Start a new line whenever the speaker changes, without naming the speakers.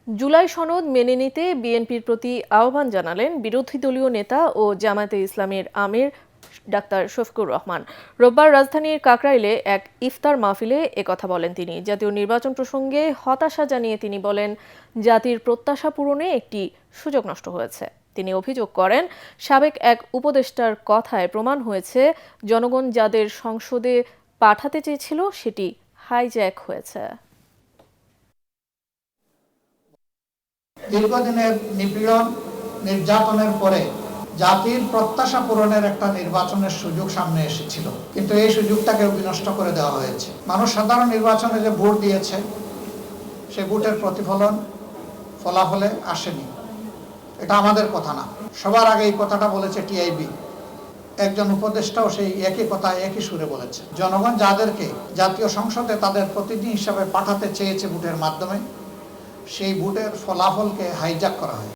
জুলাই সনদ মেনে নিতে বিএনপির প্রতি আহ্বান জানালেন বিরোধী দলীয় নেতা ও জামায়াতে ইসলামীর আমির ডাক্তার শফিকুর রহমান। রোববার রাজধানীর কাকরাইলে এক ইফতার মাহফিলে একথা বলেন তিনি। জাতীয় নির্বাচন প্রসঙ্গে হতাশা জানিয়ে তিনি বলেন, জাতির প্রত্যাশা পূরণে একটি সুযোগ নষ্ট হয়েছে। তিনি অভিযোগ করেন, সাবেক এক উপদেষ্টার কথায় প্রমাণ হয়েছে জনগণ যাদের সংসদে পাঠাতে চেয়েছিল সেটি হাইজ্যাক হয়েছে।
দীর্ঘদিনের নিপীড়ন নির্যাতনের পরে জাতির প্রত্যাশা পূরণের একটা নির্বাচনের সুযোগ সামনে এসেছিল, কিন্তু এই সুযোগটাকে বিনষ্ট করে দেওয়া হয়েছে। মানুষ সাধারণ নির্বাচনে যে ভোট দিয়েছে সেই ভোটের প্রতিফলন ফলাফলে আসেনি। এটা আমাদের কথা না, সবার আগে এই কথাটা বলেছে টিআইবি। একজন উপদেষ্টাও সেই একই কথা একই সুরে বলেছে। জনগণ যাদেরকে জাতীয় সংসদে তাদের প্রতিনিধি হিসাবে পাঠাতে চেয়েছে ভোটের মাধ্যমে, সেই ভোটের ফলাফলকে হাইজ্যাক করা হয়।